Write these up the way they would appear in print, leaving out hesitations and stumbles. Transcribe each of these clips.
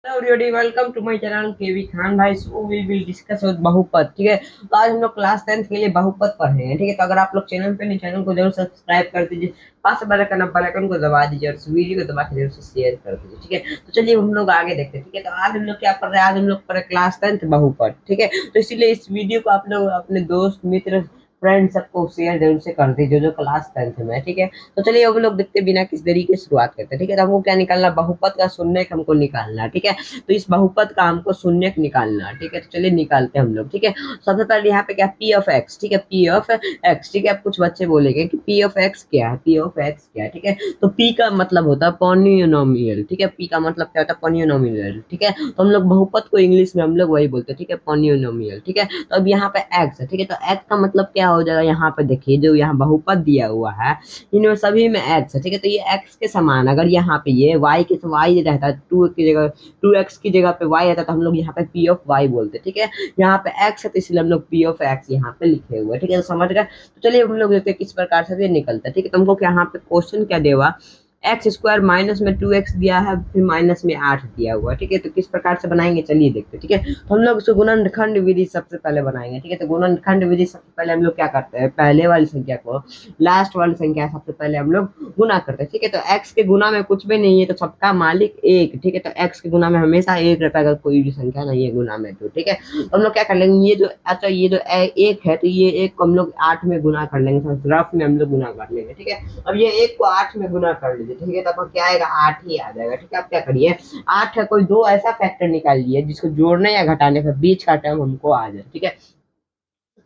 Hello everybody, welcome to my channel K V Khan भाई। So we will discuss बहुपद। ठीक है, तो आज हम लोग क्लास 10th के लिए बहुपद पढ़ रहे हैं। ठीक है, तो अगर आप लोग चैनल पे नहीं, चैनल को जरूर सब्सक्राइब कर दीजिए, पास में बेल आइकन को दबा दीजिए और इस वीडियो को दबा के जरूर से शेयर कर दीजिए। ठीक है, तो चलिए हम लोग आगे देखते हैं। ठीक है, तो आज हम लोग क्या पढ़ रहे हैं? आज हम लोग पढ़ रहे हैं क्लास 10th बहुपद। ठीक है, तो इसीलिए इस वीडियो को आप लोग अपने दोस्त मित्र फ्रेंड सबको शेयर जरूर से कर दीजिए जो क्लास 10th में। ठीक है, तो चलिए हम लोग देखते बिना किस तरीके से शुरुआत करते हैं। ठीक है, तो हमको क्या निकालना? बहुपद का शून्य हमको निकालना। ठीक है, तो इस बहुपद का हमको शून्य निकालना। ठीक है, तो चलिए निकालते हैं हम लोग। ठीक है, सबसे पहले यहाँ पे क्या पी ऑफ एक्स। ठीक है, पी ऑफ एक्स। ठीक है, अब कुछ बच्चे बोलेंगे कि पी ऑफ एक्स क्या है, पी ऑफ एक्स क्या है। ठीक है, तो पी का मतलब होता है पॉलिनोमियल। ठीक है, पी का मतलब क्या होता है? पॉलिनोमियल। ठीक है, तो हम लोग बहुपद को इंग्लिश में हम लोग वही बोलते हैं। ठीक है, पॉलिनोमियल। ठीक है, तो अब यहाँ पे एक्स है। ठीक है, तो एक्स का मतलब क्या हो जाएगा? यहाँ पे देखिए जो यहाँ बहुपद दिया हुआ है इनमें सभी में एक्स है। ठीक है, तो ये एक्स के समान अगर यहाँ पे ये वाई के वाई रहता है, टू की जगह 2x की जगह पे y आता है, तो हम लोग यहाँ पे p ऑफ y बोलते हैं। ठीक है, यहाँ पे x है तो इसलिए हम लोग p ऑफ x यहाँ पे लिखे हुए हैं। ठीक है, तो समझ गए? तो चलिए हम लोग देखते हैं किस प्रकार से ये निकलता है। ठीक है, तो हमको यहाँ पे क्वेश्चन क्या देगा? एक्स स्क्वायर माइनस में 2x दिया है, फिर माइनस में 8 दिया हुआ है। ठीक है, तो किस प्रकार से बनाएंगे चलिए देखते हैं। ठीक है, तो हम लोग गुणनखंड विधि सबसे पहले बनाएंगे। ठीक है, तो गुणनखंड विधि सबसे पहले हम लोग क्या करते हैं? पहले वाली संख्या को लास्ट वाली संख्या सबसे पहले हम लोग गुना करते हैं। ठीक है, तो x के गुना में कुछ भी नहीं है तो सबका मालिक एक। ठीक है, तो x के गुना में हमेशा एक रहता है अगर कोई भी संख्या नहीं है गुना में तो। ठीक है, तो हम लोग क्या कर लेंगे? ये जो अच्छा ये जो एक है तो ये एक को हम लोग 8 में गुना कर लेंगे, रफ में हम लोग गुना कर लेंगे। ठीक है, अब ये एक को 8 में गुना कर लीजिए। ठीक है, तो आपको क्या आएगा? 8 ही आ जाएगा। ठीक है, आप क्या करिए? 8 है कोई दो ऐसा फैक्टर निकाल लिए जिसको जोड़ने या घटाने का बीच का टर्म हमको आ जाए। ठीक है,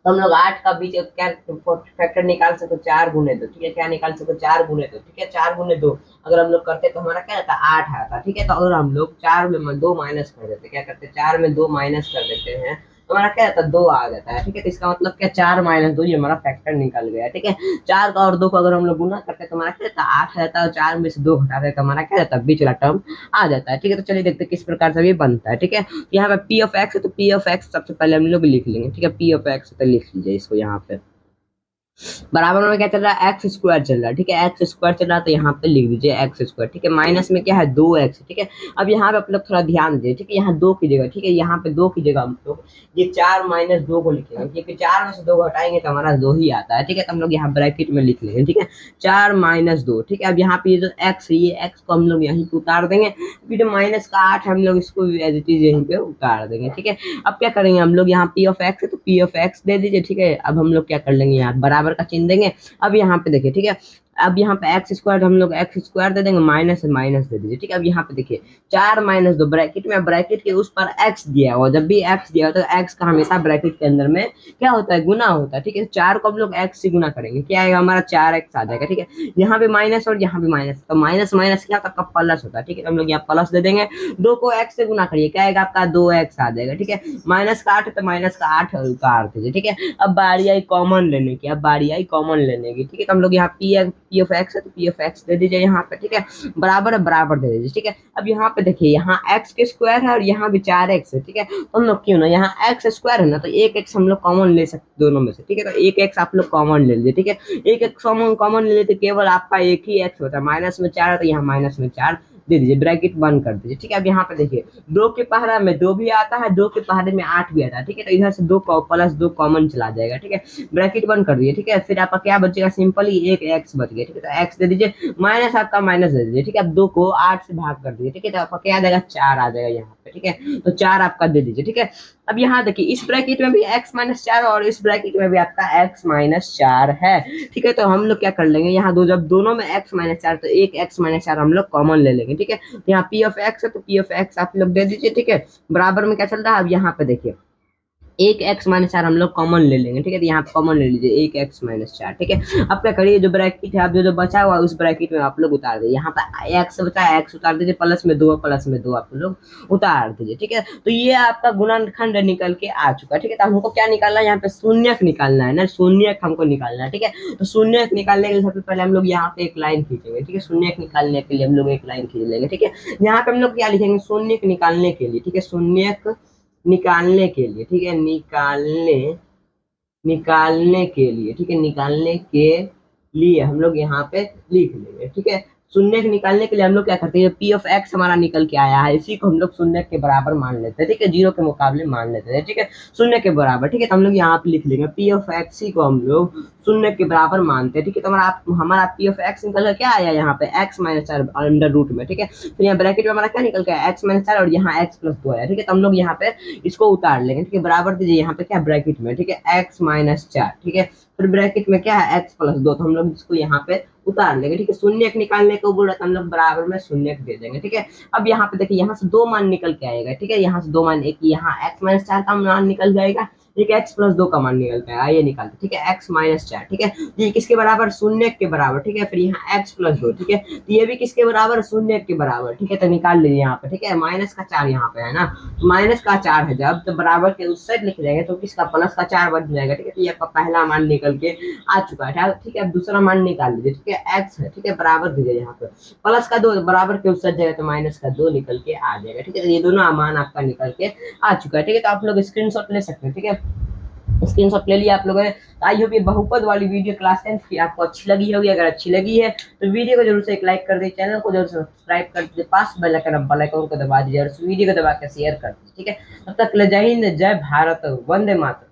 तो हम लोग 8 का बीच क्या फैक्टर निकाल सको? 4 गुने 2। ठीक है, क्या निकाल सको? 4 गुने 2। ठीक है, 4 गुने 2 अगर हम लोग करते तो हमारा क्या रहता? 8 आता। ठीक है, तो अगर हम लोग 4 में 2 माइनस कर देते, क्या करते? 4 में 2 माइनस कर देते हैं तो हमारा क्या रहता? 2 आ जाता है। ठीक है, तो इसका मतलब क्या? 4 माइनस 2 ये हमारा फैक्टर निकल गया। ठीक है, 4 का और 2 को अगर हम लोग गुना करते तो हमारा क्या रहता? 8 रहता है, और 4 में से 2 घटाते तो हमारा क्या रहता? बीच वाला टर्म आ जाता है। ठीक है, तो चलिए देखते किस प्रकार से ये बनता है। ठीक है, यहाँ पे पी ऑफ एक्स है तो पी ऑफ एक्स सबसे पहले हम लोग लिख लेंगे। ठीक है, पी ऑफ एक्स तो लिख लीजिए इसको यहाँ पे। बराबर में क्या चल रहा है? एक्स स्क्वायर चल रहा है। ठीक है, एक्स स्क्वायर चल रहा है तो यहाँ पे लिख दीजिए एक्स स्क्वायर। ठीक है, माइनस में क्या है? 2x। ठीक है, अब यहाँ पे आप लोग थोड़ा ध्यान दीजिए। ठीक है, यहाँ 2 की जगह, ठीक है, यहाँ पे 2 की जगह हम लोग ये 4 माइनस 2 को लिखेंगे क्योंकि 4 में से 2 घटाएंगे तो हमारा 2 ही आता है। ठीक है, तो हम लोग यहाँ ब्रैकेट में लिख लेंगे। ठीक है, 4 माइनस 2। ठीक है, अब यहाँ पे ये जो एक्स है ये एक्स को हम लोग यहीं पे उतार देंगे, फिर जो माइनस का 8 हम लोग इसको एज इट इज यहीं पे उतार देंगे। ठीक है, अब क्या करेंगे हम लोग? यहाँ पी ऑफ एक्स है तो पी ऑफ एक्स दे दीजिए। ठीक है, अब हम लोग क्या कर लेंगे? यहाँ बराबर का चिन्ह देंगे। अब यहाँ पे देखिए, ठीक है, अब यहाँ पे एक्स स्क्वायर हम लोग एक्स स्क्वायर दे देंगे, माइनस है माइनस दे दीजिए। ठीक है, अब यहाँ पे देखिए 4 माइनस 2 ब्रैकेट में, ब्रैकेट के उस पर एक्स दिया हुआ, जब भी एक्स दिया होता है तो एक्स का हमेशा ब्रैकेट के अंदर में क्या होता है? गुना होता है। ठीक है, 4 को हम लोग एक्स से गुना करेंगे, क्या आएगा? हमारा 4x आ जाएगा। ठीक है, यहाँ पे माइनस और यहाँ पे माइनस, तो माइनस माइनस क्या होता है? प्लस होता है। ठीक है, तो हम लोग यहाँ प्लस दे देंगे। 2 को एक्स से गुना करिए, क्या आएगा आपका? 2x आ जाएगा। ठीक है, माइनस का 8 तो माइनस का 8 उतार दीजिए। ठीक है, अब बारी आई कॉमन लेने की, अब बारी आई कॉमन लेने की। ठीक है, तो हम लोग यहाँ पी ऑफ एक्स है तो पी ऑफ एक्स दे दीजिए यहाँ पे। ठीक है, बराबर है बराबर दे दीजिए। ठीक है, अब यहाँ पे देखिए यहाँ एक्स के स्क्वायर है और यहाँ भी 4x है। ठीक है, तो हम लोग क्यों ना यहाँ एक्स स्क्वायर है ना तो एक एक्स हम लोग कॉमन ले सकते दोनों में से। ठीक है, तो एक एक्स आप लोग कॉमन ले लीजिए। ठीक है, एक एक्स कॉमन ले लेते केवल आपका एक ही एक्स होता है, माइनस में 4 है तो यहाँ माइनस में 4 दे दीजिए, ब्रैकेट बंद कर दीजिए। ठीक है, अब यहाँ पे देखिए 2 के पहरा में 2 भी आता है, 2 के पहरे में 8 भी आता है। ठीक है, तो इधर से 2 प्लस 2 कॉमन चला जाएगा। ठीक है, ब्रैकेट बंद कर दिए। ठीक है, फिर आपका क्या बचेगा? सिंपल ही एक एक्स बच गया। ठीक है, तो एक्स दे दीजिए, माइनस आपका माइनस दे दीजिए। ठीक है, अब 2 को 8 से भाग कर दीजिए। ठीक है, तो आपका क्या आ जाएगा? 4 आ जाएगा यहाँ पे। ठीक है, तो 4 आपका दे दीजिए। ठीक है, अब यहाँ देखिए इस ब्रैकेट में भी x माइनस 4 और इस ब्रैकेट में भी आपका x माइनस 4 है। ठीक है, तो हम लोग क्या कर लेंगे? यहाँ दो जब दोनों में x माइनस 4 तो एक x माइनस 4 हम लोग कॉमन ले लेंगे। ठीक है, तो यहाँ p ऑफ x है तो p ऑफ x आप लोग दे दीजिए। ठीक है, बराबर में क्या चल रहा है? अब यहाँ पे देखिए एक एक्स माइनस 4 हम लोग कॉमन ले लेंगे। ठीक है, तो यहाँ कॉमन ले लीजिए एक एक्स माइनस 4। ठीक है, अब क्या करिए? जो ब्रैकेट है आप जो बचा हुआ है उस ब्रैकेट में आप लोग उतार दीजिए। यहाँ पे एक्स बचा है, एक्स उतार दीजिए, प्लस में 2 प्लस में 2 आप लोग उतार दीजिए। ठीक है, तो ये आपका गुणनखंड निकल के आ चुका है। ठीक है, तो हमको क्या निकालना है? यहाँ पे शून्यक निकालना है ना, शून्यक हमको निकालना है। ठीक है, तो शून्यक निकालने के लिए सबसे पहले हम लोग यहाँ पे एक लाइन खींचेंगे। ठीक है, शून्यक निकालने के लिए हम लोग एक लाइन खींच लेंगे। ठीक है, यहाँ पे हम लोग क्या लिखेंगे? शून्यक निकालने के लिए। ठीक है, शून्यक निकालने के लिए। ठीक है, निकालने के लिए। ठीक है, निकालने के लिए हम लोग यहाँ पे लिख लेंगे। ठीक है, शून्य निकालने के लिए हम लोग क्या करते हैं, पी ऑफ एक्स हमारा निकल के आया है, इसी को हम लोग शून्य के बराबर मान लेते हैं, ठीक है, जीरो के मुकाबले मान लेते हैं, ठीक है, शून्य के बराबर, ठीक है। तो हम लोग यहाँ पे लिख लेंगे पी ऑफ एक्स को हम लोग शून्य के बराबर मानते हैं, ठीक है। तो हमारा पी ऑफ एक्स निकल कर क्या आया यहाँ पे, एक्स माइनस 4 अंडर रूट में, ठीक है। फिर यहाँ ब्रैकेट में हमारा क्या निकल गया, एक्स माइनस 4 और यहाँ एक्स प्लस 2 आया, ठीक है। तो हम लोग यहाँ पे इसको उतार लेंगे, ठीक है, बराबर दीजिए यहाँ पे क्या ब्रैकेट में, ठीक है, एक्स माइनस 4, ठीक है। फिर ब्रैकेट में क्या है, एक्स प्लस 2, तो हम लोग इसको यहाँ पे उतार लेंगे, ठीक है। शून्य निकालने को बोल रहा था, हम लोग बराबर में शून्य दे देंगे, ठीक है। अब यहाँ पे देखिए, यहाँ से दो मान निकल के आएगा, ठीक है, यहाँ से दो मान, एक यहाँ एक्स माइनस 4 का मान निकल जाएगा, ठीक है, एक्स प्लस 2 का मान निकलता है, आइए निकालते, ठीक है, एक्स माइनस 4, ठीक है, ये किसके बराबर, शून्य के बराबर, ठीक है। फिर यहाँ एक्स प्लस 2, ठीक है, तो ये भी किसके बराबर, शून्य के बराबर, ठीक है। तो निकाल लीजिए यहाँ पे, ठीक है, माइनस का 4 यहाँ पे है ना, तो माइनस का 4 है जब, तो बराबर के उस साइड लिख देंगे तो किसका, प्लस का 4 बन जाएगा, ठीक है। तो ये आपका पहला मान निकल के आ चुका है, ठीक है। अब दूसरा मान निकाल लीजिए, ठीक है, एक्स है, ठीक है, बराबर दीजिए यहाँ पे, प्लस का 2 बराबर के उस साइड जाएगा तो माइनस का 2 निकल के आ जाएगा, ठीक है। तो ये दोनों मान आपका निकल के आ चुका है, ठीक है। तो आप लोग स्क्रीनशॉट ले सकते हैं, ठीक है, स्क्रीनशॉट ले लिया आप लोगों ने। आई होप ये बहुपद वाली वीडियो क्लास 10 की आपको अच्छी लगी होगी, अगर अच्छी लगी है तो वीडियो को जरूर से एक लाइक कर दीजिए, चैनल को जरूर सब्सक्राइब कर दीजिए, पास बेल आइकन को दबा दीजिए और इस वीडियो को दबा के शेयर कर दीजिए, ठीक है। तब तक ले जय हिंद, जय भारत, वंदे मातरम।